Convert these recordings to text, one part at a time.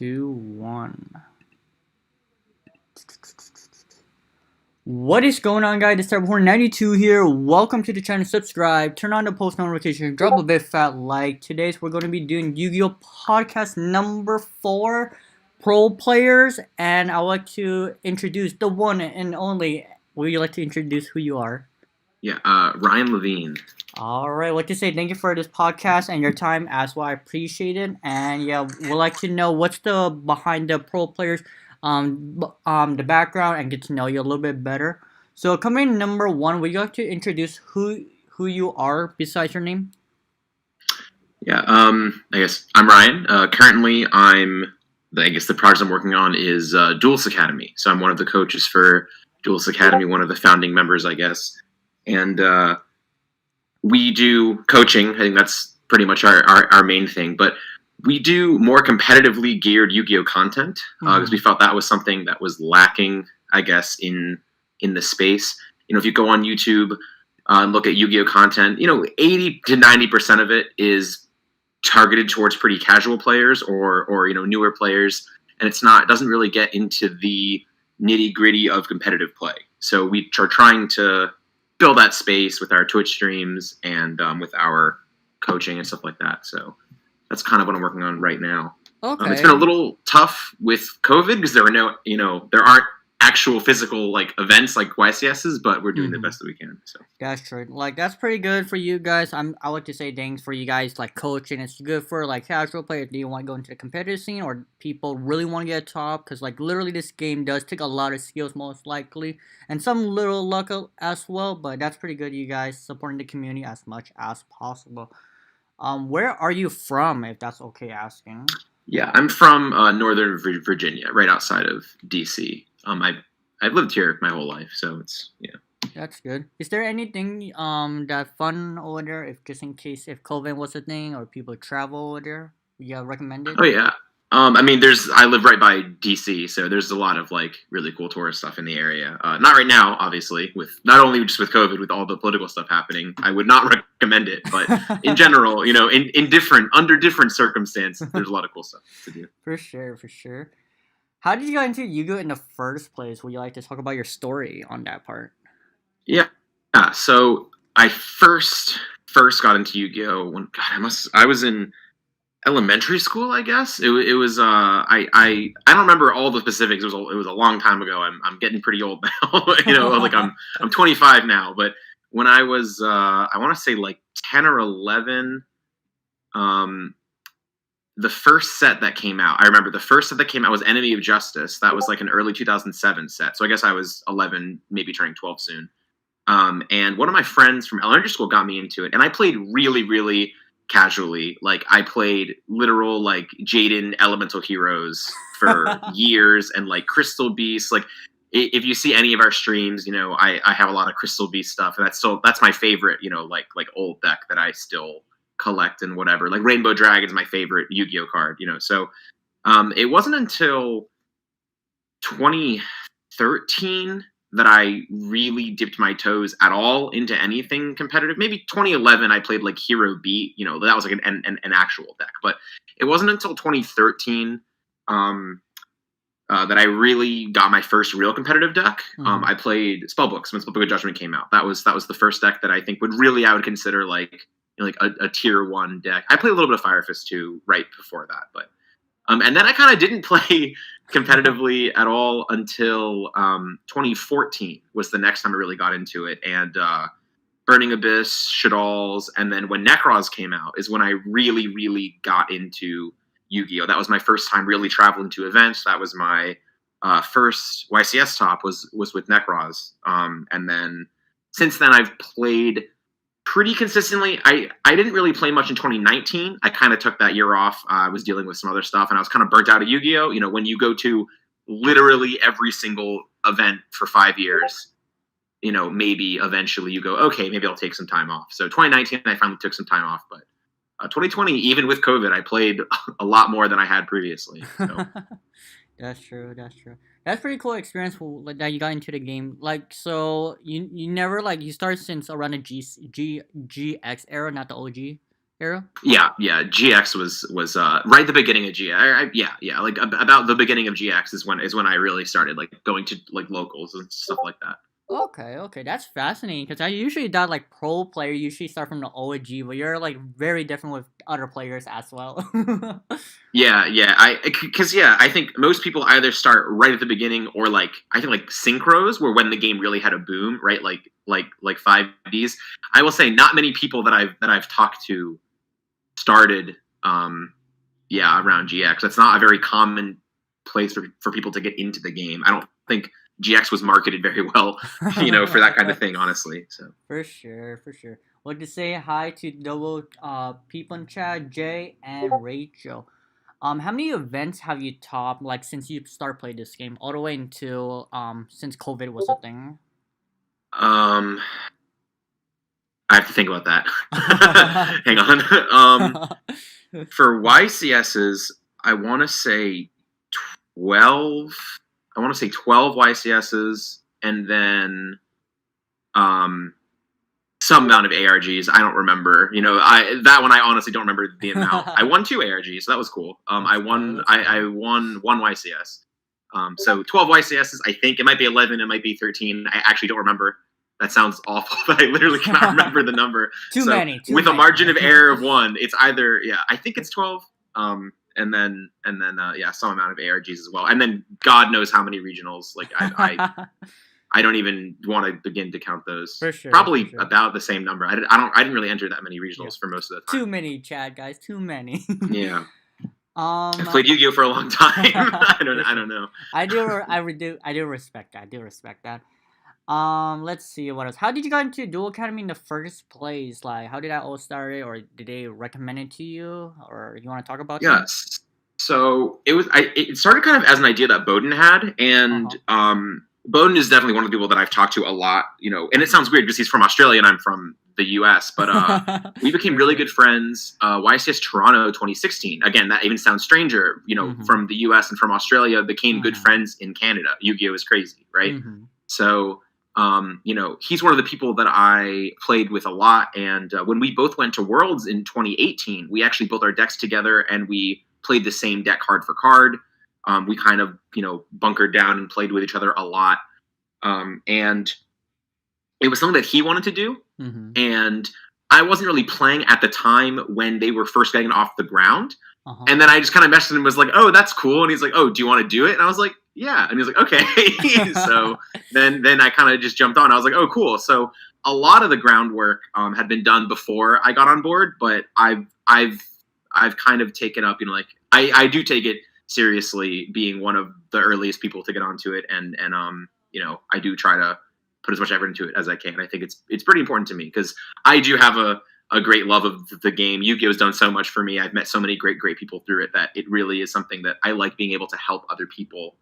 2, 1. What is going on, guys? It's Cyberhorn92 here. Welcome to the channel. Subscribe, turn on the post notification, drop a big fat like. Today's we're going to be doing Yu-Gi-Oh! Podcast number 4, Pro Players, and I would like to introduce the one and only. Would you like to introduce who you are? Yeah, Ryan Levine. Alright, what to say, thank you for this podcast and your time as well, I appreciate it. And yeah, we'd like to know what's the behind the Pro Players, the background, and get to know you a little bit better. So coming in number 1, would you like to introduce who you are besides your name? Yeah, I guess I'm Ryan. Currently, I guess the project I'm working on is Duelist Academy. So I'm one of the coaches for Duelist Academy, one of the founding members, I guess. And we do coaching. I think that's pretty much our main thing. But we do more competitively geared Yu-Gi-Oh content because we felt that was something that was lacking, I guess, in the space. You know, if you go on YouTube and look at Yu-Gi-Oh content, 80 to 90% of it is targeted towards pretty casual players or newer players, and it doesn't really get into the nitty-gritty of competitive play. So we are trying to fill that space with our Twitch streams and with our coaching and stuff like that. So that's kind of what I'm working on right now. Okay. It's been a little tough with COVID because there aren't actual physical events like YCSs, but we're doing the best that we can. So that's true. That's pretty good for you guys. I like to say thanks for you guys coaching. It's good for casual players. Do you want to go into the competitive scene, or people really want to get top? Because literally this game does take a lot of skills most likely, and some little luck as well. But that's pretty good. You guys supporting the community as much as possible. Where are you from, if that's okay asking? Yeah, I'm from Northern Virginia, right outside of DC. I've lived here my whole life, so it's That's good. Is there anything that fun over there, if just in case if COVID was a thing or people travel over there? Yeah, recommend it. Oh yeah. I live right by DC, so there's a lot of really cool tourist stuff in the area. Not right now, obviously, not only just with COVID, with all the political stuff happening. I would not recommend it, but in general, under different circumstances, there's a lot of cool stuff to do. For sure. How did you get into Yu-Gi-Oh in the first place? Would you like to talk about your story on that part? Yeah. So I first got into Yu-Gi-Oh when I was in elementary school, I guess. It was I don't remember all the specifics. It was a long time ago. I'm getting pretty old now. I'm 25 now, but when I was I want to say 10 or 11, the first set that came out, I remember the first set that came out was Enemy of Justice. That was an early 2007 set. So I guess I was 11, maybe turning 12 soon. And one of my friends from elementary school got me into it, and I played really, really casually. I played literal Jaden elemental heroes for years, and Crystal Beasts. If you see any of our streams, I have a lot of Crystal Beast stuff, and that's my favorite. Old deck that I still collect and whatever. Rainbow Dragon's my favorite Yu-Gi-Oh card. So it wasn't until 2013 that I really dipped my toes at all into anything competitive. Maybe 2011 I played Hero Beat, that was an actual deck. But it wasn't until 2013 that I really got my first real competitive deck. I played Spellbooks when Spellbook of Judgment came out. That was the first deck that I think I would consider a tier 1 deck. I played a little bit of Fire Fist too right before that, but and then I kind of didn't play competitively at all until 2014 was the next time I really got into it. And Burning Abyss, Shadalls, and then when Necros came out is when I really, really got into Yu-Gi-Oh! That was my first time really traveling to events. That was my first YCS top was with Necros. And then since then I've played pretty consistently. I didn't really play much in 2019. I kind of took that year off. I was dealing with some other stuff, and I was kind of burnt out of Yu-Gi-Oh! When you go to literally every single event for 5 years, maybe eventually you go, okay, maybe I'll take some time off. So 2019, I finally took some time off, but 2020, even with COVID, I played a lot more than I had previously. So. That's true. That's pretty cool experience that you got into the game. So you never you started since around the GX era, not the OG era? Yeah. GX was right at the beginning of GX. Yeah. Like about the beginning of GX is when I really started like going to like locals and stuff like that. Okay, that's fascinating because I usually thought like pro player usually start from the OG, but you're like very different with other players as well. Yeah. I think most people either start right at the beginning or like I think like synchros were when the game really had a boom, right? Like 5Ds. I will say not many people that I've talked to started around GX. That's not a very common place for people to get into the game. I don't think GX was marketed very well, for that kind of thing, honestly. So For sure, for sure. Well, to say hi to double people in chat, Jay and Rachel. How many events have you topped like since you start playing this game all the way until since COVID was a thing? um I have to think about that. Hang on. For YCSs, I want to say 12. I want to say 12 YCSs, and then some amount of ARGs. I don't remember. That one I honestly don't remember the amount. I won 2 ARGs, so that was cool. I won 1 YCS. So 12 YCSs. I think it might be 11. It might be 13. I actually don't remember. That sounds awful, but I literally cannot remember the number. Too many. With a margin of error of 1, it's either I think it's 12. And then some amount of ARGs as well, and then God knows how many regionals. Like I don't even want to begin to count those. For sure, Probably for sure. about the same number. I didn't really enter that many regionals for most of the time. Too many, Chad guys. Too many. Yeah. I've played YuGiOh for a long time. I don't know. I do respect that. I do respect that. Let's see what else. How did you get into Dual Academy in the first place? Like, how did that all start, or did they recommend it to you, or you want to talk about that? Yes. So it started kind of as an idea that Bowden had, and Bowden is definitely one of the people that I've talked to a lot. And it sounds weird because he's from Australia and I'm from the U.S., but we became really good friends. YCS Toronto 2016. Again, that even sounds stranger. From the U.S. and from Australia, became good friends in Canada. YuGiOh is crazy, right? So. He's one of the people that I played with a lot. And when we both went to Worlds in 2018, we actually built our decks together and we played the same deck card for card. We kind of, bunkered down and played with each other a lot. And it was something that he wanted to do. And I wasn't really playing at the time when they were first getting off the ground. And then I just kind of messaged him and was like, oh, that's cool. And he's like, oh, do you want to do it? And I was like, yeah. And he was like, okay. So then I kind of just jumped on. I was like, oh, cool. So a lot of the groundwork had been done before I got on board, but I've kind of taken up, I do take it seriously, being one of the earliest people to get onto it. And I do try to put as much effort into it as I can. I think it's pretty important to me because I do have a great love of the game. YuGiOh has done so much for me. I've met so many great people through it that it really is something that I like, being able to help other people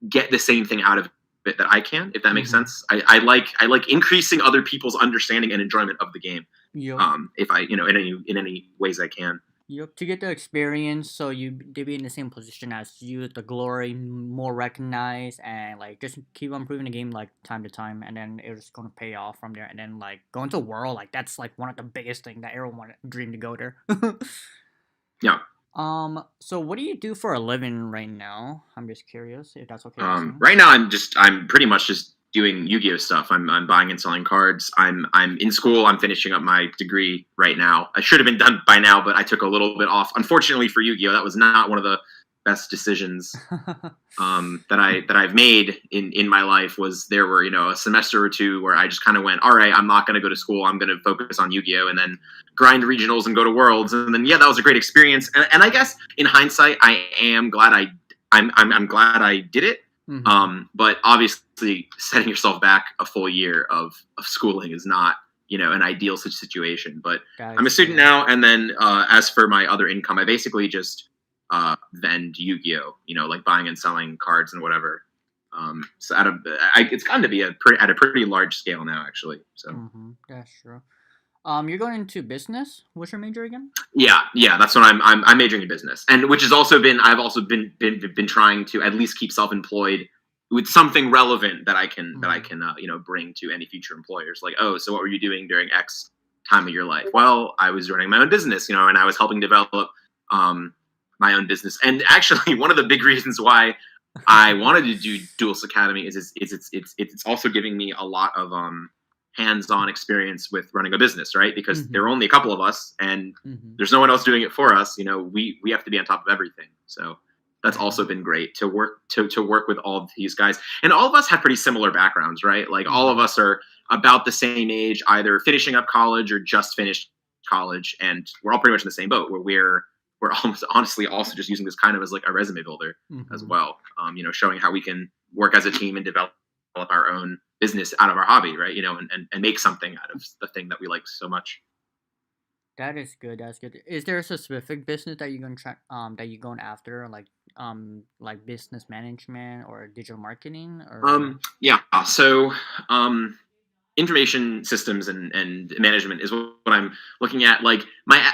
get the same thing out of it that I can, if that makes sense. I like increasing other people's understanding and enjoyment of the game. If I, in any ways I can. To get the experience, so you to be in the same position as you, the glory, more recognized, and like just keep on improving the game like time to time, and then it's gonna pay off from there. And then like going to World, like that's like one of the biggest thing that everyone dream to go there. Yeah. So what do you do for a living right now? I'm just curious if that's okay. Right now I'm pretty much just doing YuGiOh stuff. I'm buying and selling cards. I'm in school. I'm finishing up my degree right now. I should have been done by now, but I took a little bit off. Unfortunately for YuGiOh, that was not one of the best decisions that I've made in my life. Was there were a semester or two where I just kind of went, all right, I'm not going to go to school. I'm going to focus on YuGiOh and then grind regionals and go to Worlds. And then that was a great experience. And I guess in hindsight, I am glad I'm glad I did it. But obviously setting yourself back a full year of schooling is not, an ideal such situation. But I'm a student now. And then as for my other income, I basically just vend YuGiOh, like buying and selling cards and whatever. So it's gotten to be at a pretty large scale now, actually. So that's true. You're going into business. What's your major again? Yeah, that's what I'm majoring in business, and which has also been I've also been trying to at least keep self-employed with something relevant that I can bring to any future employers. Like, oh, so what were you doing during X time of your life? Well, I was running my own business, you know, and I was helping develop my own business. And actually, one of the big reasons why I wanted to do Duelist Academy is it's also giving me a lot of hands-on experience with running a business, right? Because there are only a couple of us, and there's no one else doing it for us. You know, we have to be on top of everything. So that's also been great to work with all of these guys, and all of us have pretty similar backgrounds, right? Like all of us are about the same age, either finishing up college or just finished college, and we're all pretty much in the same boat where we're almost honestly also just using this kind of as like a resume builder as well. You know, showing how we can work as a team and develop our own business out of our hobby, right? You know, and make something out of the thing that we like so much. That is good. That's good. Is there a specific business that you're gonna try that you're going after, like business management or digital marketing or? Yeah. So information systems and management is what I'm looking at. Like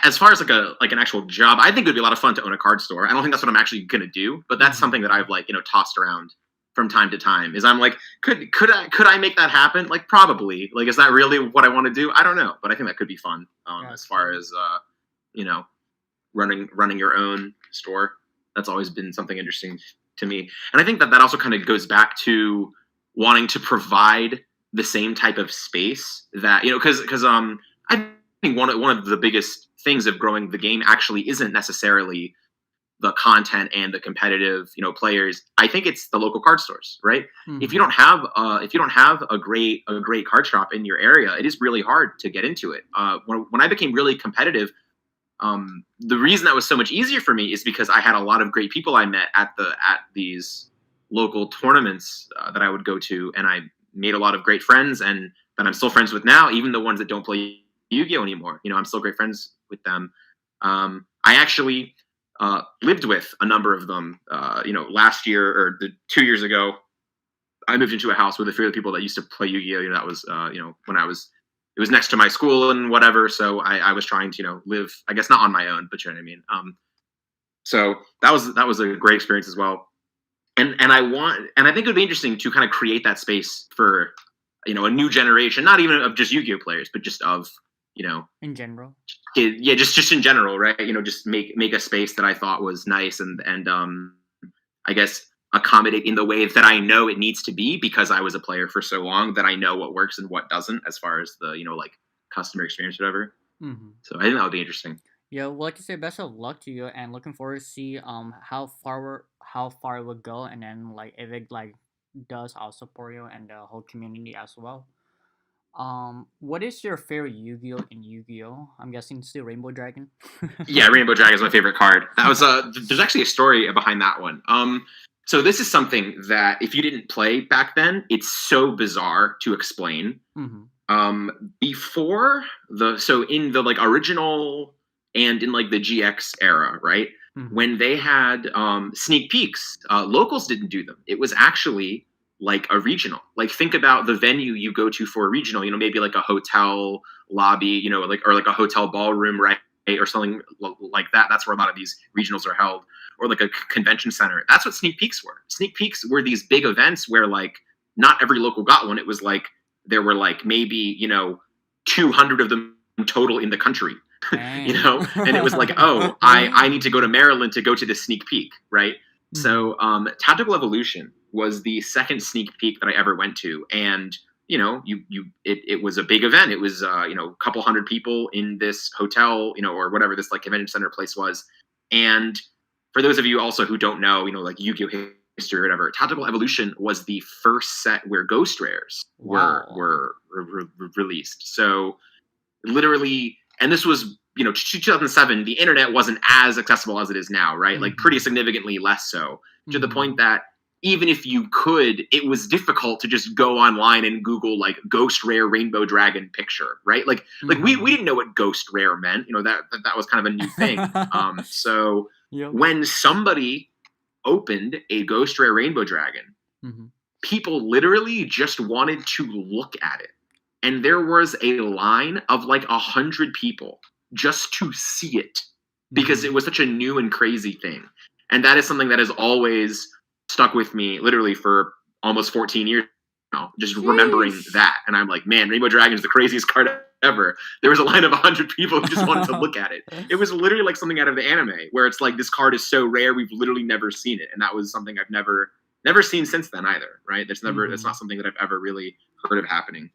as far as like an actual job, I think it would be a lot of fun to own a card store. I don't think that's what I'm actually gonna do, but that's something that I've like, you know, tossed around from time to time. Is I'm like, could I make that happen? Like probably. Like, is that really what I want to do? I don't know, but I think that could be fun. As far as you know, running your own store. That's always been something interesting to me, and I think that also kind of goes back to wanting to provide the same type of space that, you know, because I think one of the biggest things of growing the game actually isn't necessarily the content and the competitive, you know, players. I think it's the local card stores, right? If you don't have a great card shop in your area, it is really hard to get into it. When I became really competitive, the reason that was so much easier for me is because I had a lot of great people I met at these local tournaments that I would go to, and I made a lot of great friends, and that I'm still friends with now, even the ones that don't play Yu-Gi-Oh anymore. You know, I'm still great friends with them. I actually lived with a number of them. You know, last year or 2 years ago, I moved into a house with a few of the people that used to play Yu-Gi-Oh. You know, that was you know, when it was next to my school and whatever. So I was trying to, you know, live, I guess not on my own, but you know what I mean. So that was a great experience as well. And I think it would be interesting to kind of create that space for, you know, a new generation, not even of just Yu-Gi-Oh players, but just of, you know, in general. Yeah, just in general, right? You know, just make a space that I thought was nice and I guess accommodate in the way that I know it needs to be, because I was a player for so long that I know what works and what doesn't as far as the, you know, like customer experience or whatever. So I think that would be interesting. Yeah, well, like I say, best of luck to you, and looking forward to see how far it would go, and then like if it like does, I'll support you and the whole community as well. What is your favorite Yu-Gi-Oh in Yu-Gi-Oh? I'm guessing still Rainbow Dragon. Yeah, Rainbow Dragon is my favorite card. That was there's actually a story behind that one. So this is something that if you didn't play back then, it's so bizarre to explain. Before in the like original and in like the GX era, right? When they had sneak peeks, locals didn't do them. It was actually like a regional. Like think about the venue you go to for a regional, you know, maybe like a hotel lobby, you know, like, or like a hotel ballroom, right? Or something like that. That's where a lot of these regionals are held, or like a convention center. That's what sneak peeks were. Sneak peeks were these big events where like not every local got one. It was like there were like maybe, you know, 200 of them total in the country. You know, and it was like, oh, I need to go to Maryland to go to this sneak peek, right? So Tactical Evolution was the second sneak peek that I ever went to, and you know, it was a big event. It was you know, a couple hundred people in this hotel, you know, or whatever this like convention center place was. And for those of you also who don't know, you know, like Yu-Gi-Oh history or whatever, Tactical Evolution was the first set where ghost rares were released. So literally, and this was, you know, 2007, the internet wasn't as accessible as it is now, right? Like pretty significantly less so, to the point that even if you could, it was difficult to just go online and Google like ghost rare Rainbow Dragon picture, right? Like we didn't know what ghost rare meant, you know, that was kind of a new thing. So when somebody opened a ghost rare Rainbow Dragon, people literally just wanted to look at it. And there was a line of like 100 people just to see it, because it was such a new and crazy thing. And that is something that has always stuck with me literally for almost 14 years now, just remembering that. And I'm like, man, Rainbow Dragon is the craziest card whatever, there was a line of 100 people who just wanted to look at it. It was literally like something out of the anime, where it's like, this card is so rare, we've literally never seen it, and that was something I've never seen since then either. Right? There's never. It's not something that I've ever really heard of happening.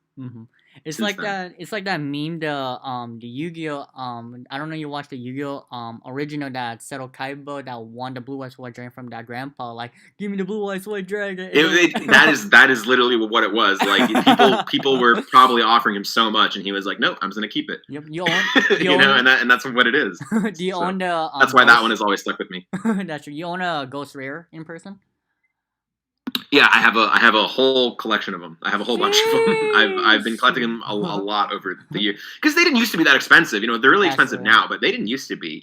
It's like then. that. It's like that meme. The Yu-Gi-Oh. I don't know. You watched the Yu-Gi-Oh. Original that Seto Kaiba that won the Blue Eyes White Dragon from that grandpa. Like, give me the Blue Eyes White Dragon. That is literally what it was. Like, people were probably offering him so much, and he was like, "Nope, I'm just gonna keep it." Yep, you own. You know, and that's what it is. Do you own the? That's why that one has always stuck with me. That's true. You own a Ghost Rare in person? Yeah, I have a whole collection of them. I have a whole bunch of them. I've been collecting them a lot over the year, because they didn't used to be that expensive. You know, they're really expensive now, but they didn't used to be.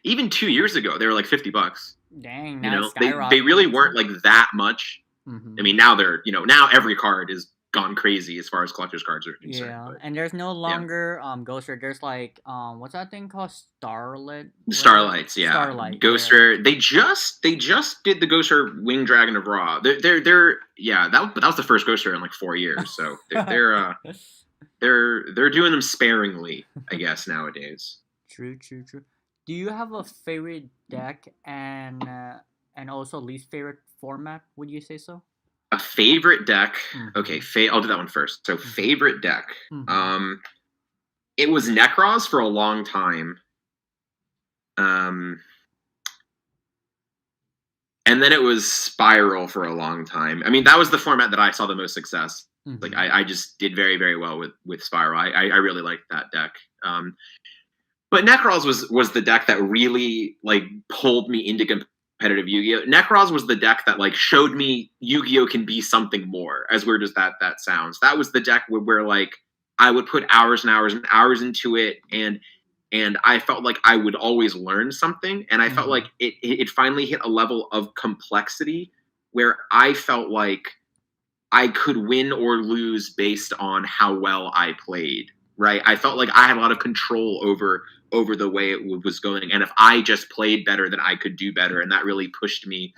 Even 2 years ago, they were like $50. Dang, you know, they really weren't like that much. I mean, now they're, now every card is gone crazy as far as collector's cards are concerned. Yeah, and there's no longer Ghost Rare. There's like what's that thing called? Starlights, yeah. Starlight. Ghost Rare. They just did the Ghost Rare Winged Dragon of Ra. They're yeah, that was the first Ghost Rare in like 4 years. So they're doing them sparingly, I guess, nowadays. True. Do you have a favorite deck and also least favorite format? Would you say so? A favorite deck. Okay, I'll do that one first. So favorite deck. It was Necros for a long time. And then it was Spiral for a long time. I mean, that was the format that I saw the most success. Like, I just did very, very well with Spiral. I really liked that deck. But Necros was the deck that really like pulled me into competitive Yu-Gi-Oh. Necros was the deck that like showed me Yu-Gi-Oh can be something more. As weird as that sounds, that was the deck where like I would put hours and hours and hours into it, and I felt like I would always learn something, and I felt like it finally hit a level of complexity where I felt like I could win or lose based on how well I played. Right? I felt like I had a lot of control over the way it was going, and if I just played better, then I could do better, and that really pushed me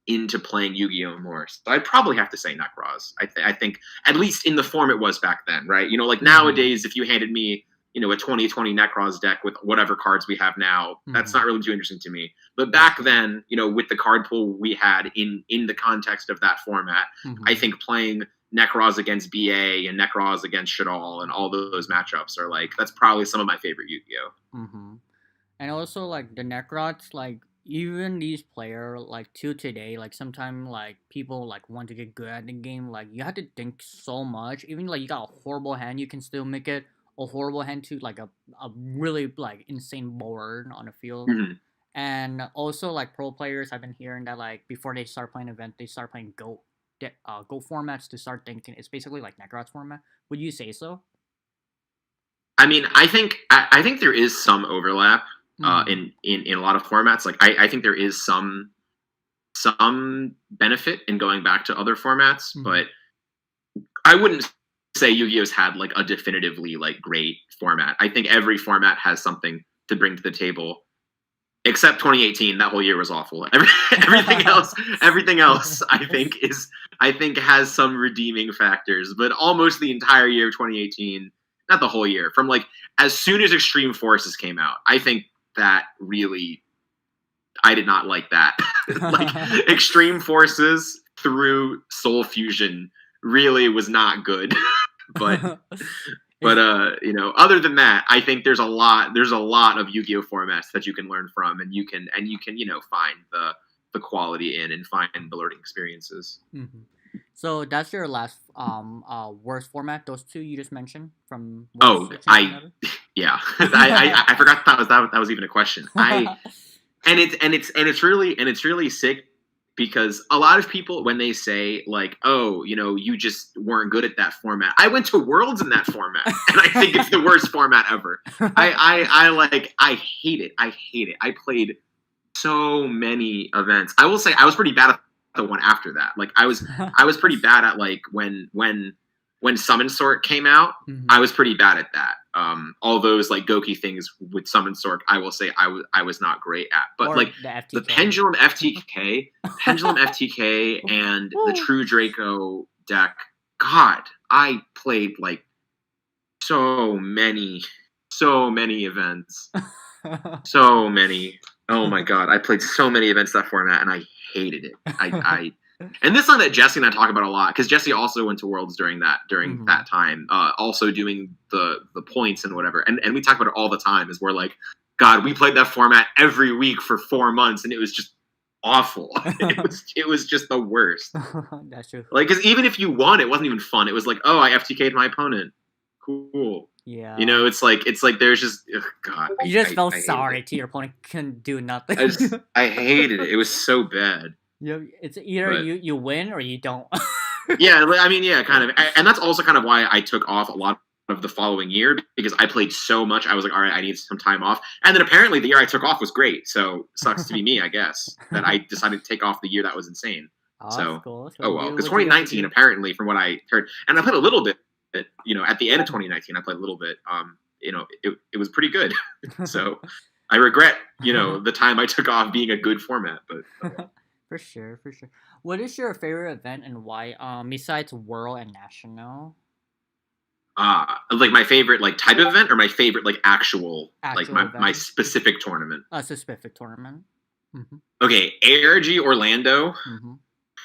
into playing Yu-Gi-Oh more. So I'd probably have to say Necros. I think at least in the form it was back then, right? Like nowadays, if you handed me a 2020 Necros deck with whatever cards we have now, that's not really too interesting to me. But back then, with the card pool we had in the context of that format, I think playing Necros against BA and Necros against Shadal and all those matchups are like, that's probably some of my favorite Yu-Gi-Oh. And also like the Necrots, like even these players like till today, like sometimes like people like want to get good at the game, like you have to think so much. Even like you got a horrible hand, you can still make it a horrible hand to like a really like insane board on the field. And also like pro players, I've been hearing that like before they start playing event, they start playing Go formats to start thinking. It's basically like Necrot's format. Would you say so? I mean, I think there is some overlap in a lot of formats. Like I think there is some benefit in going back to other formats, but I wouldn't say Yu-Gi-Oh's had like a definitively like great format. I think every format has something to bring to the table. Except 2018, that whole year was awful. Everything else, I think has some redeeming factors. But almost the entire year of 2018, not the whole year, from like as soon as Extreme Forces came out, I think that really, I did not like that. Like Extreme Forces through Soul Fusion really was not good. But other than that, I think there's a lot of Yu-Gi-Oh formats that you can learn from, and you can find the quality in and find the learning experiences. So that's your last worst format. Those two you just mentioned from. Yeah, I forgot that was even a question. It's really sick. Because a lot of people, when they say like, "Oh, you just weren't good at that format," I went to Worlds in that format, and I think it's the worst format ever. I hate it. I hate it. I played so many events. I will say I was pretty bad at the one after that. Like I was pretty bad at like when Summon Sort came out. I was pretty bad at that. All those like Goki things with Summon Sort, I will say I was not great at. But like the Pendulum FTK, and the True Draco deck, God, I played like so many events. So many. Oh my god, I played so many events that format, and I hated it. I and this is something that Jesse and I talk about a lot because Jesse also went to Worlds during that time, also doing the points and whatever. And we talk about it all the time. Is we're like, God, we played that format every week for 4 months, and it was just awful. It was just the worst. That's true. Like, because even if you won, it wasn't even fun. It was like, oh, I FTK'd my opponent. Cool. Yeah. You know, it's like there's just God. You just felt sorry to your opponent couldn't do nothing. I hated it. It was so bad. It's either you win or you don't. Yeah, I mean, yeah, kind of, and that's also kind of why I took off a lot of the following year because I played so much. I was like, all right, I need some time off. And then apparently the year I took off was great. So sucks to be me, I guess, that I decided to take off the year that was insane. Oh, so cool. oh well, because 2019 apparently, from what I heard, and I played a little bit. You know, at the end of 2019, I played a little bit. You know, it was pretty good. So I regret, you know, the time I took off being a good format. But for sure. What is your favorite event and why? Besides World and National. Like my favorite like type of event or my favorite like actual like my specific tournament. A specific tournament. Mm-hmm. Okay, ARG Orlando,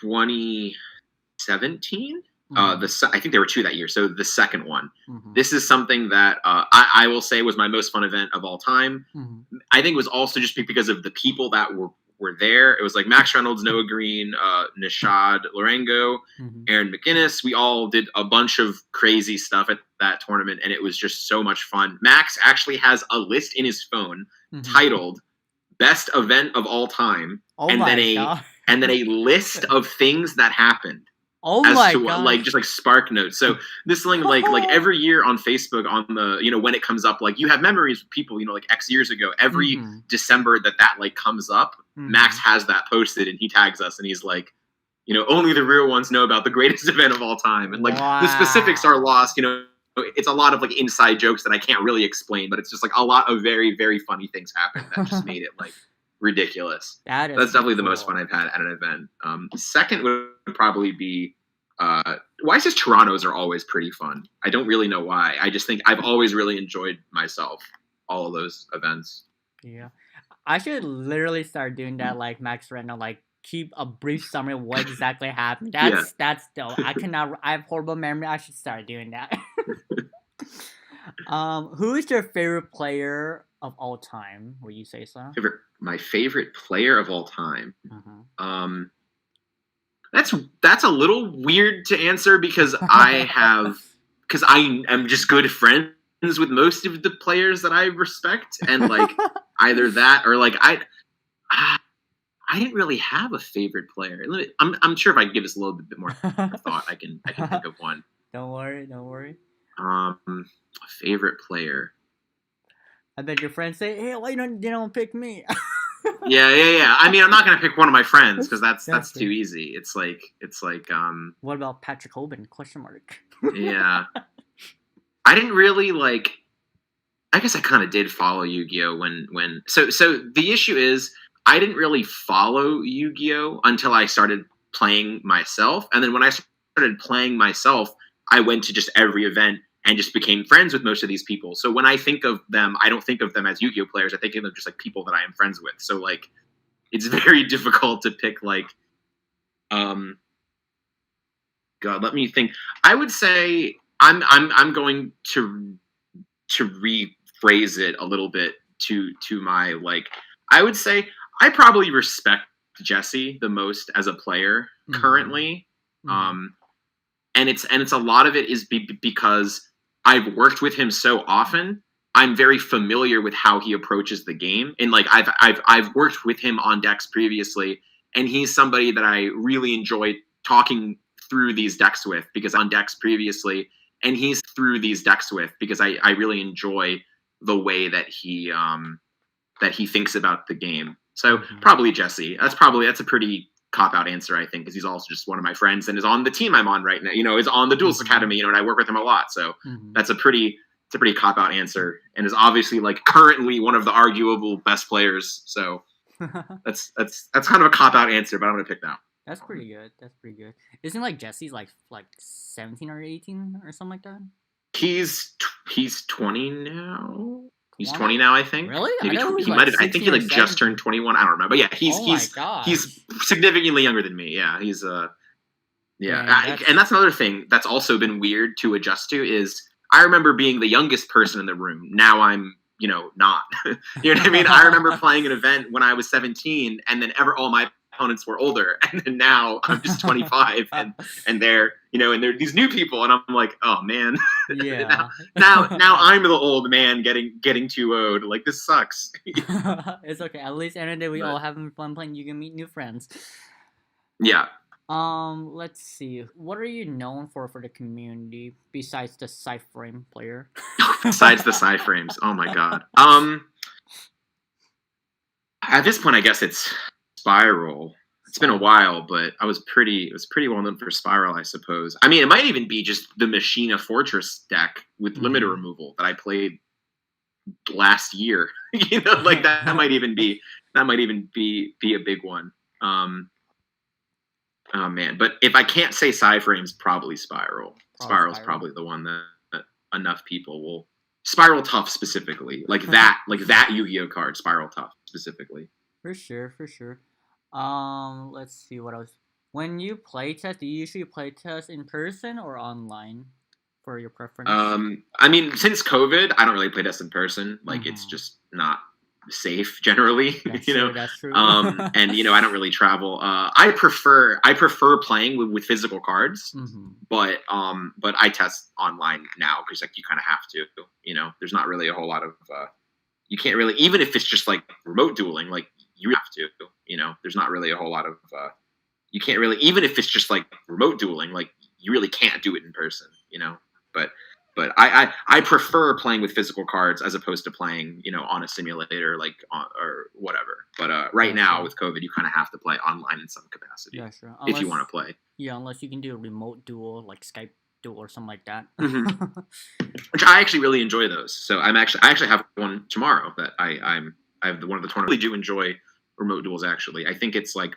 2017. I think there were 2 that year, so the second one. This is something that I will say was my most fun event of all time. I think it was also just because of the people that were there. It was like Max Reynolds, Noah Green, Nishad Lorengo, Aaron McGinnis. We all did a bunch of crazy stuff at that tournament, and it was just so much fun. Max actually has a list in his phone titled "Best Event of All Time," and then a list of things that happened. Oh my god! Like just like Spark Notes. So this thing like every year on Facebook on the when it comes up, like you have memories with people like X years ago. Every December that like comes up, Max has that posted and he tags us and he's like, only the real ones know about the greatest event of all time, and like the specifics are lost. It's a lot of like inside jokes that I can't really explain, but it's just like a lot of very very funny things happen that just made it like ridiculous. That's definitely the most fun I've had at an event. Second would probably be YS's Torontos are always pretty fun. I don't really know why. I just think I've always really enjoyed myself all of those events. Yeah, I should literally start doing that like Max Reno, like keep a brief summary of what exactly happened. That's dope. I have horrible memory. I should start doing that. Who is your favorite player of all time? Will you say so? My favorite player of all time. That's a little weird to answer because I am just good friends with most of the players that I respect, and like either that or like I didn't really have a favorite player. I'm sure if I give this a little bit more thought, I can think of one. Don't worry. A favorite player. I bet your friends say, "Hey, why you don't pick me?" Yeah. I mean, I'm not gonna pick one of my friends because that's too easy. It's like. What about Patrick Hoban? Question mark. Yeah, I didn't really like. I guess I kind of did follow Yu-Gi-Oh when. So the issue is I didn't really follow Yu-Gi-Oh until I started playing myself, and then when I started playing myself, I went to just every event and just became friends with most of these people. So when I think of them, I don't think of them as Yu-Gi-Oh players. I think of them just like people that I am friends with. So like, it's very difficult to pick like, God, let me think. I would say I'm going to rephrase it a little bit to my like. I would say I probably respect Jesse the most as a player currently. And it's a lot of it is because I've worked with him so often. I'm very familiar with how he approaches the game, and like I've worked with him on decks previously, and he's somebody that I really enjoy talking through these decks with because on decks previously, and he's through these decks with because I really enjoy the way that he thinks about the game. So probably Jesse. That's a pretty cop-out answer, I think, because he's also just one of my friends and is on the team I'm on right now. Is on the Duels Academy, and I work with him a lot. So that's a pretty cop-out answer, and is obviously like currently one of the arguable best players. So that's kind of a cop-out answer, but I'm gonna pick that. That's pretty good. Isn't like Jesse's like 17 or 18 or something like that? He's He's 20 now. He's 20? 20 now, I think. Really? I Maybe know he was he like might have. I think 16 he or like just 17. turned 21. I don't remember. But yeah, Oh my he's gosh. significantly younger than me. Yeah, he's yeah, Dang, and that's that's another thing that's also been weird to adjust to is I remember being the youngest person in the room. Now I'm, not. You know what I mean? I remember playing an event when I was 17, and then all my opponents were older, and then now I'm just 25, and they're these new people, and I'm like, oh man, Yeah. now I'm the old man getting too old. Like this sucks. It's okay. At least end of the day we But all having fun playing. You can meet new friends. yeah, Let's see. What are you known for the community besides the Cyframe player? besides the sci frames, oh my god. At this point, I guess it's Spiral. It's been a while, but it was pretty well known for Spiral, I suppose. I mean, it might even be just the Machina Fortress deck with limiter removal that I played last year. Like that might even be a big one. Oh man, but if I can't say Cyframes, probably Spiral. Spiral's probably the one that enough people will. Spiral Tough specifically, like that Yu-Gi-Oh card, Spiral Tough specifically. For sure, for sure. Let's see what else. When you play test, do you usually play test in person or online for your preference? I mean, since COVID, I don't really play test in person. Like, it's Mm-hmm. just not safe generally. That's true. That's true. And I don't really travel. I prefer playing with physical cards, Mm-hmm. but I test online now because like you kind of have to. There's not really a whole lot of. You can't really, even if it's just like remote dueling, like you have to. There's not really a whole lot of. You can't really, even if it's just like remote dueling, like you really can't do it in person. But I prefer playing with physical cards as opposed to playing on a simulator or whatever. But right now with COVID, you kind of have to play online in some capacity sure. if you want to play. Yeah, unless you can do a remote duel like Skype duel or something like that. Mm-hmm. Which I actually really enjoy those. So I actually have one tomorrow that I have one of the tournaments. I really do enjoy remote duels. Actually, I think it's like.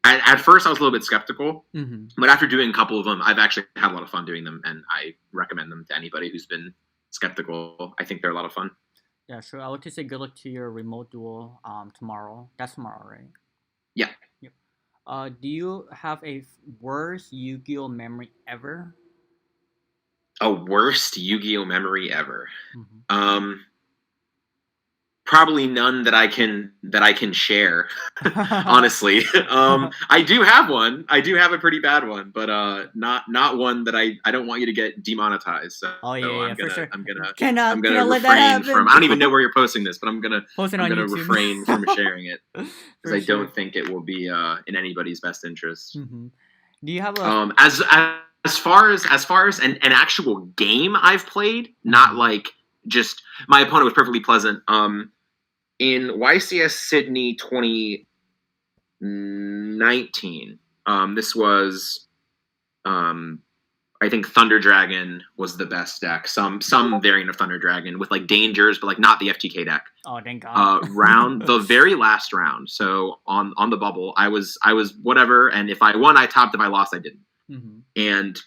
At first, I was a little bit skeptical, but after doing a couple of them, I've actually had a lot of fun doing them, and I recommend them to anybody who's been skeptical. I think they're a lot of fun. Yeah, sure. I would just say good luck to your remote duel tomorrow. That's tomorrow, right? Yeah. Yep. Do you have a worst Yu-Gi-Oh memory ever? A worst Yu-Gi-Oh memory ever. Mm-hmm. Probably none that I can share. Honestly, I do have one. I do have a pretty bad one, but not one that I don't want you to get demonetized. So, Oh yeah, for sure. I'm gonna Cannot let that refrain happen. from. I don't even know where you're posting this, but I'm gonna Post it on YouTube. refrain from sharing it because I sure. don't think it will be in anybody's best interest. Mm-hmm. Do you have a as far as an actual game I've played, not like just my opponent was perfectly pleasant. In YCS Sydney 2019, this was, I think Thunder Dragon was the best deck. Some variant of Thunder Dragon with like dangers, but like not the FTK deck. Oh, thank God. The very last round. So on the bubble, I was whatever, and if I won, I topped. If I lost, I didn't. Mm-hmm. And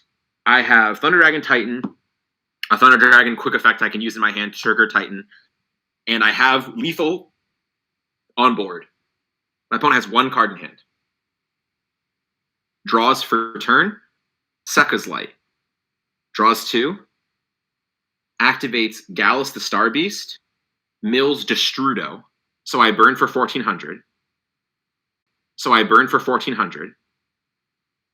I have Thunder Dragon Titan, a Thunder Dragon quick effect I can use in my hand to trigger Titan. And I have lethal on board. My opponent has one card in hand. Draws for turn. Sekka's Light. Draws 2. Activates Gallus the Star Beast. Mills Destrudo. So I burn for 1,400.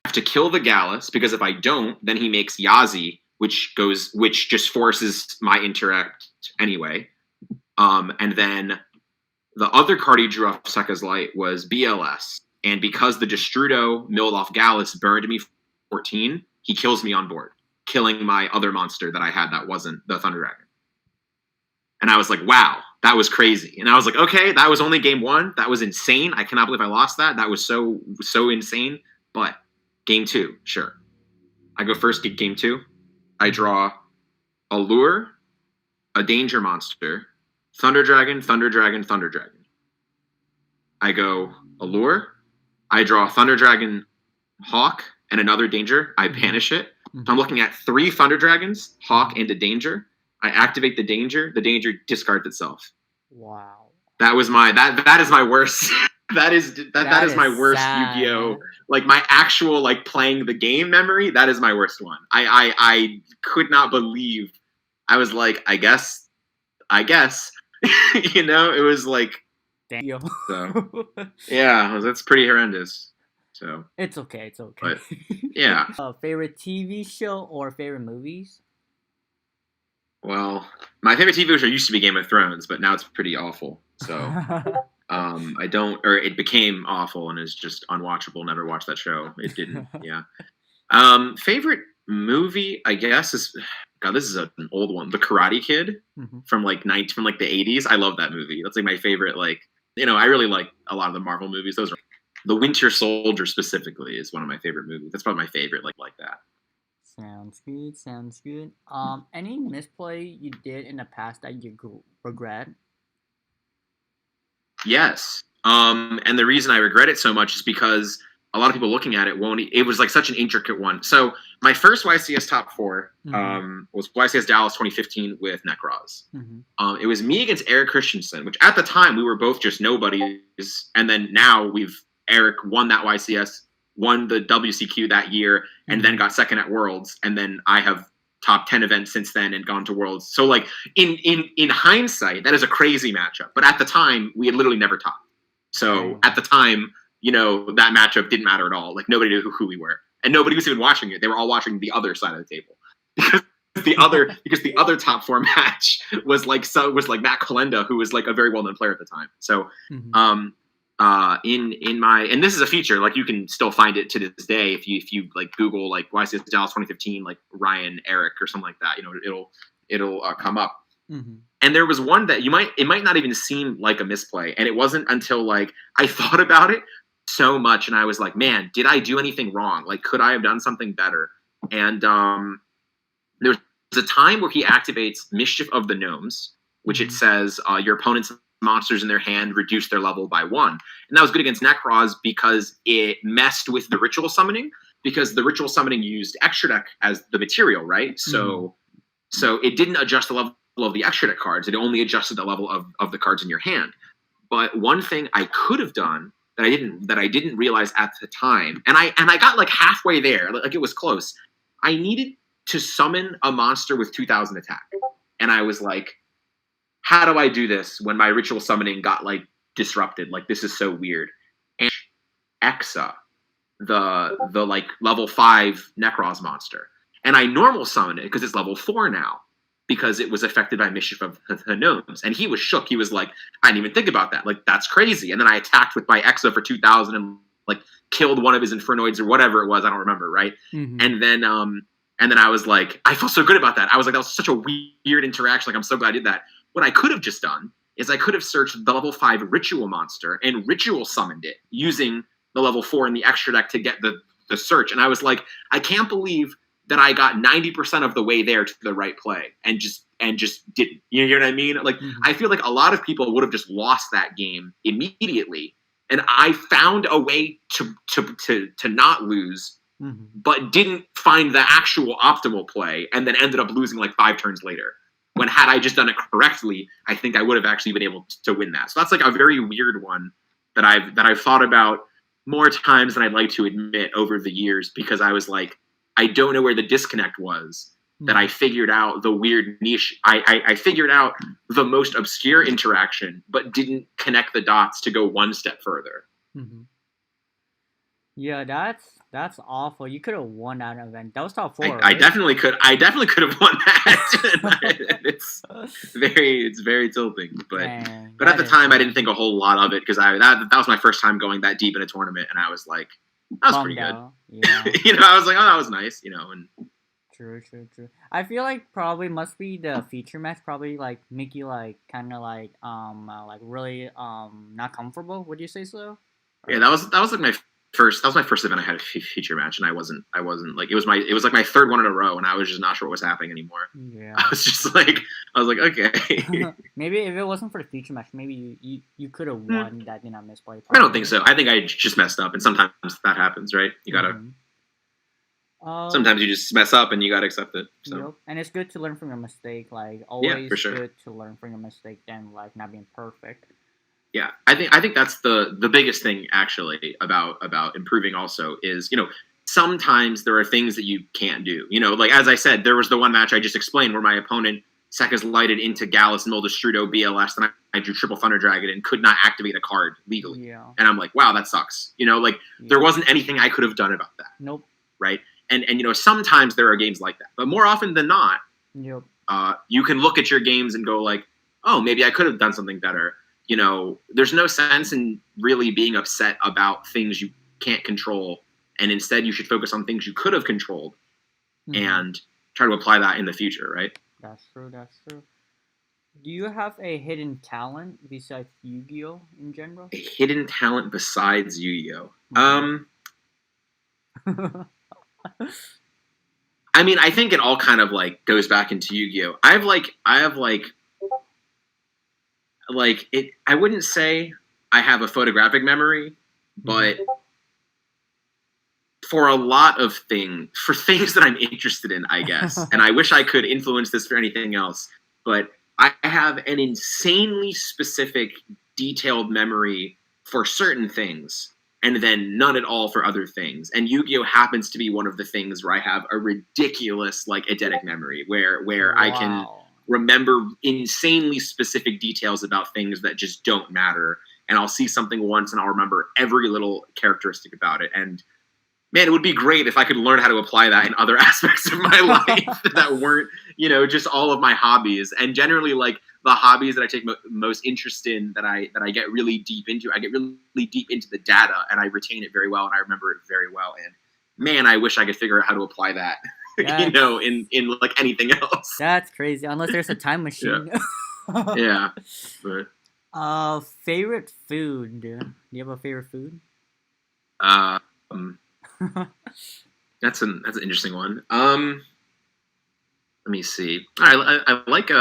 I have to kill the Gallus, because if I don't, then he makes Yazi, which just forces my interact anyway. And then the other card he drew off Sekka's Light was BLS. And because the Destrudo milled off Gallus burned me 14, he kills me on board, killing my other monster that I had that wasn't the Thunder Dragon. And I was like, wow, that was crazy. And I was like, okay, that was only game 1. That was insane. I cannot believe I lost that. That was so insane. But game 2, sure. I go first, get game 2. I draw a Lure, a Danger Monster, Thunder Dragon, Thunder Dragon, Thunder Dragon. I go Allure. I draw Thunder Dragon, Hawk, and another Danger. I banish it. So I'm looking at 3 Thunder Dragons, Hawk, and a Danger. I activate the danger discards itself. Wow. That was my that is my worst. that is my worst sad, Yu-Gi-Oh! Man. Like my actual like playing the game memory. That is my worst one. I could not believe. I was like, I guess, you know, it was like, Damn. so yeah, that's pretty horrendous. So It's okay. It's okay. but yeah, Favorite TV show or favorite movies? well, my favorite TV show used to be Game of Thrones, but now it's pretty awful. So I don't, or it became awful and is just unwatchable. Never watched that show. It didn't. Yeah. Favorite movie, I guess, is God. This is an old one. The Karate Kid from like from like the 80s. I love that movie. That's like my favorite. Like, you know, I really like a lot of the Marvel movies. Those are The Winter Soldier specifically is one of my favorite movies. That's probably my favorite. Like that. Sounds good. Sounds good. Any misplay you did in the past that you regret? Yes. And the reason I regret it so much is because a lot of people looking at it won't. It was like such an intricate one. So my first YCS top four was YCS Dallas 2015 with Necros. It was me against Eric Christensen, which at the time we were both just nobodies, and then now Eric won that YCS, won the WCQ that year, and then got second at Worlds, and then I have top 10 events since then and gone to Worlds. So like in hindsight, that is a crazy matchup. But at the time, we had literally never topped. So at the time, you know, that matchup didn't matter at all. Like nobody knew who we were, and nobody was even watching it. They were all watching the other side of the table because the other top four match was like Matt Kalenda, who was like a very well known player at the time. So in my, and this is a feature, like you can still find it to this day if you like Google like YCS Dallas 2015 like Ryan Eric or something like that, you know, it'll come up. And there was one that it might not even seem like a misplay, and it wasn't until like I thought about it so much and I was like, man, did I do anything wrong? Like, could I have done something better? And there's a time where he activates Mischief of the Gnomes, which it says your opponent's monsters in their hand reduce their level by 1. And that was good against Necros because it messed with the ritual summoning, because the ritual summoning used extra deck as the material, right? So it didn't adjust the level of the extra deck cards. It only adjusted the level of the cards in your hand. But one thing I could have done that I didn't realize at the time, and I got like halfway there, like it was close. I needed to summon a monster with 2,000 attack. And I was like, how do I do this when my ritual summoning got like disrupted? Like, this is so weird. And Exa, the like level 5 Necros monster. And I normal summon it because it's level 4 now, because it was affected by Mischief of the Gnomes. And he was shook. He was like, I didn't even think about that. Like, that's crazy. And then I attacked with my Exa for 2,000 and like killed one of his Infernoids or whatever it was. I don't remember, right? And then I was like, I felt so good about that. I was like, that was such a weird interaction. Like, I'm so glad I did that. What I could have just done is I could have searched the level 5 Ritual monster and Ritual summoned it using the level 4 in the extra deck to get the search. And I was like, I can't believe that I got 90% of the way there to the right play and just didn't. You know what I mean? Like, I feel like a lot of people would have just lost that game immediately. And I found a way to not lose, but didn't find the actual optimal play, and then ended up losing like 5 turns later. When had I just done it correctly, I think I would have actually been able to win that. So that's like a very weird one that I've thought about more times than I'd like to admit over the years, because I was like, I don't know where the disconnect was, that I figured out the weird niche. I figured out the most obscure interaction, but didn't connect the dots to go one step further. Yeah, that's awful. You could have won that event. That was top 4. I right? definitely could. I definitely could have won that. it's very tilting. But at the time, I didn't think a whole lot of it, because that was my first time going that deep in a tournament, and I was like, that was pretty good. Yeah. You know, I was like, oh, that was nice. You know, and True. I feel like probably must be the feature match. Probably like make you like kind of like really not comfortable. Would you say so? Yeah, that was like my first. That was my first event I had a feature match, and I wasn't like it was like my third one in a row, and I was just not sure what was happening anymore. Yeah. I was like, okay. Maybe if it wasn't for the feature match, maybe you could have won that did not misplay. I don't think so. I think I just messed up, and sometimes that happens, right? You gotta. Mm-hmm. Yeah. Yeah. But at the time, I didn't think a whole lot of it, because that was my first time going that deep in a tournament, and I was like, that was pretty good. You know, and Sometimes you just mess up and you gotta accept it. So Yep. And it's good to learn from your mistake. Like yeah, for always sure. good to learn from your mistake than like not being perfect. Yeah, I think that's the biggest thing actually about improving. Also, is sometimes there are things that you can't do. Like as I said, there was the one match I just explained where my opponent Sekka's lighted into Gallus Mildestrudo BLS, and I drew triple Thunder Dragon and could not activate a card legally. Yeah. And I'm like, wow, that sucks. Like there wasn't anything I could have done about that. Nope. Right. And sometimes there are games like that, but more often than not, Yep. you can look at your games and go like, oh, maybe I could have done something better. There's no sense in really being upset about things you can't control, and instead you should focus on things you could have controlled and try to apply that in the future, right? That's true. That's true. Do you have a hidden talent besides Yu-Gi-Oh in general? A hidden talent besides Yu-Gi-Oh. I mean, I think it all kind of like goes back into Yu-Gi-Oh. I have like it. I wouldn't say I have a photographic memory, but for a lot of for things that I'm interested in, I guess, and I wish I could influence this for anything else, but I have an insanely specific, detailed memory for certain things, and then none at all for other things. And Yu-Gi-Oh happens to be one of the things where I have a ridiculous, like, eidetic memory, where I can remember insanely specific details about things that just don't matter. And I'll see something once and I'll remember every little characteristic about it. And man, it would be great if I could learn how to apply that in other aspects of my life that weren't, just all of my hobbies. And generally, like the hobbies that I take most interest in, that I get really deep into, I get really deep into the data, and I retain it very well, and I remember it very well. And man, I wish I could figure out how to apply that, in like anything else. That's crazy. Unless there's a time machine. Yeah. But, favorite food. Do you have a favorite food? That's an interesting one. Let me see. All right, I like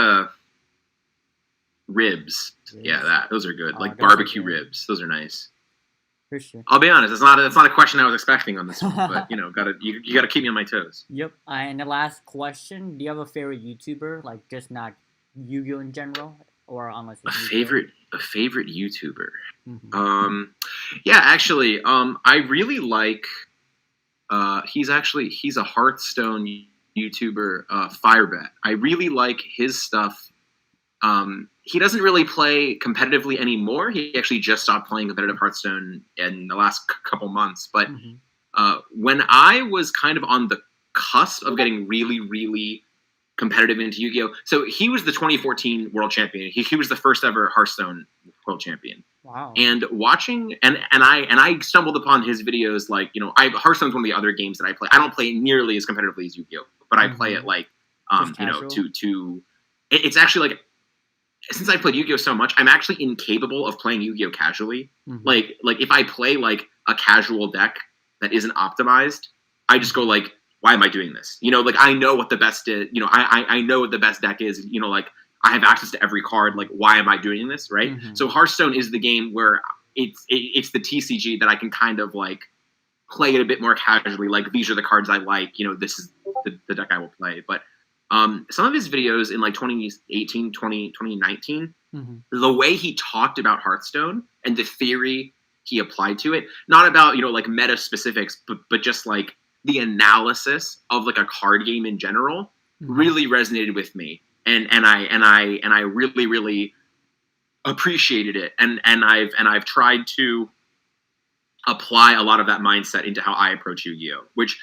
ribs. Yeah, those are good. Like barbecue ribs. Those are nice. For sure. I'll be honest. That's not a question I was expecting on this one, but you gotta keep me on my toes. Yep. And the last question: do you have a favorite YouTuber? Like just not Yu-Gi-Oh in general, or unless it's a favorite YouTuber. Yeah, actually, I really like. He's a Hearthstone YouTuber, Firebet. I really like his stuff. He doesn't really play competitively anymore. He actually just stopped playing competitive Hearthstone in the last couple months. But when I was kind of on the cusp of getting really, really competitive into Yu-Gi-Oh, so he was the 2014 world champion. He was the first ever Hearthstone world champion. Wow. And watching and I stumbled upon his videos, like, Hearthstone's one of the other games that I play. I don't play it nearly as competitively as Yu-Gi-Oh, but I play it like it's actually like, since I played Yu-Gi-Oh so much, I'm actually incapable of playing Yu-Gi-Oh casually. Like if I play like a casual deck that isn't optimized, I just go like, why am I doing this? Like I know what the best is, I know what the best deck is, like I have access to every card. Like, why am I doing this, right? So Hearthstone is the game where it's the TCG that I can kind of like play it a bit more casually. Like, these are the cards I like. This is the deck I will play. But some of his videos in like 2018, 2019, the way he talked about Hearthstone and the theory he applied to it, not about like meta specifics, but just like the analysis of like a card game in general, really resonated with me. And I really, really appreciated it, and I've tried to apply a lot of that mindset into how I approach Yu-Gi-Oh, which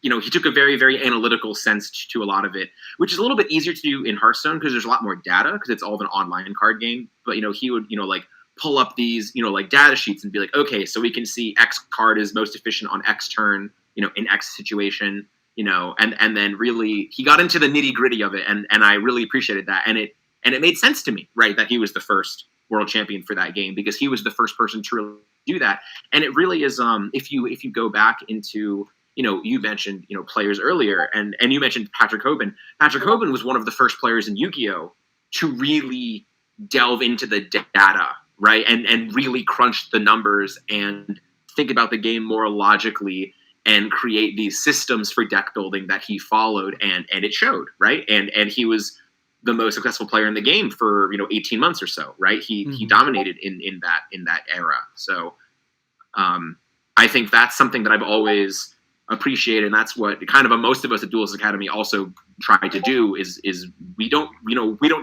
he took a very, very analytical sense to a lot of it, which is a little bit easier to do in Hearthstone because there's a lot more data because it's all of an online card game. But he would like pull up these like data sheets and be like, okay, so we can see X card is most efficient on X turn, in X situation. And then really he got into the nitty gritty of it, and I really appreciated that, and it made sense to me, right, that he was the first world champion for that game because he was the first person to really do that. And it really is, if you go back into, you mentioned players earlier, and you mentioned Patrick Hoban. Patrick Hoban was one of the first players in Yu-Gi-Oh to really delve into the data, right, and really crunch the numbers and think about the game more logically. and create these systems for deck building that he followed, and it showed, right? And he was the most successful player in the game for 18 months or so, right? He dominated in that era. So I think that's something that I've always appreciated, and that's what kind of most of us at Duelist Academy also try to do is we don't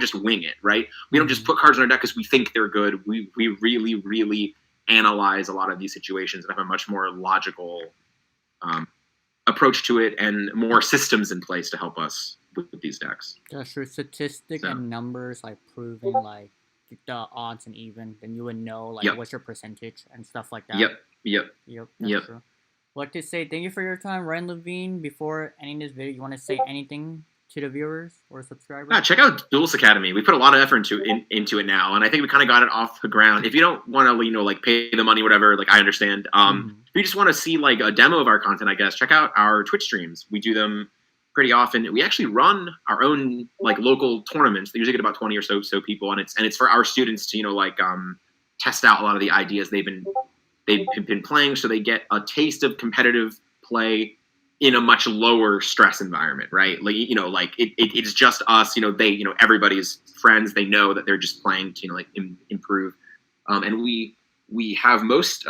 just wing it, right? We don't just put cards in our deck because we think they're good. We really analyze a lot of these situations and have a much more logical approach to it, and more systems in place to help us with these decks. Just your statistics and numbers like proving like the odds and even, then you would know like what's your percentage and stuff like that. That's true. What to say? Thank you for your time, Ryan Levine. Before ending this video, you want to say anything to the viewers or subscribers? Yeah, check out Duelist Academy. We put a lot of effort into it now, and I think we kind of got it off the ground. If you don't want to, like pay the money, whatever, like I understand. If you just want to see like a demo of our content, I guess check out our Twitch streams. We do them pretty often. We actually run our own like local tournaments. They usually get about 20 or so people, and it's for our students to test out a lot of the ideas they've been playing, so they get a taste of competitive play in a much lower stress environment, right? Like it's just us. Everybody's friends. They know that they're just playing to improve. And we have most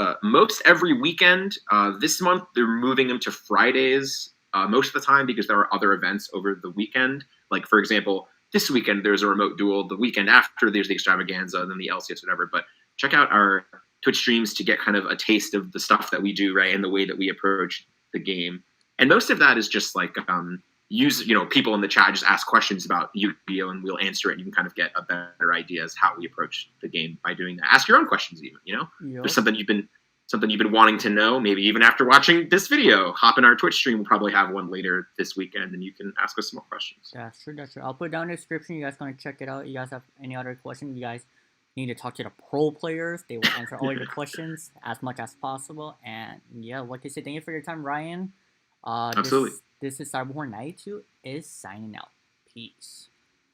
every weekend. This month they're moving them to Fridays most of the time because there are other events over the weekend. Like for example, this weekend there's a remote duel. The weekend after there's the extravaganza, and then the LCS, whatever. But check out our Twitch streams to get kind of a taste of the stuff that we do, right, and the way that we approach the game. And most of that is just like people in the chat just ask questions about YuGiOh, and we'll answer it. And you can kind of get a better idea as how we approach the game by doing that. Ask your own questions, even. There's something you've been wanting to know, maybe even after watching this video. Hop in our Twitch stream. We'll probably have one later this weekend, and you can ask us some more questions. That's true. I'll put down in the description. You guys want to check it out. You guys have any other questions? You guys need to talk to the pro players. They will answer all your questions as much as possible. And yeah, like I said, thank you for your time, Ryan. Absolutely. This is Cyberhorn 92 is signing out. Peace.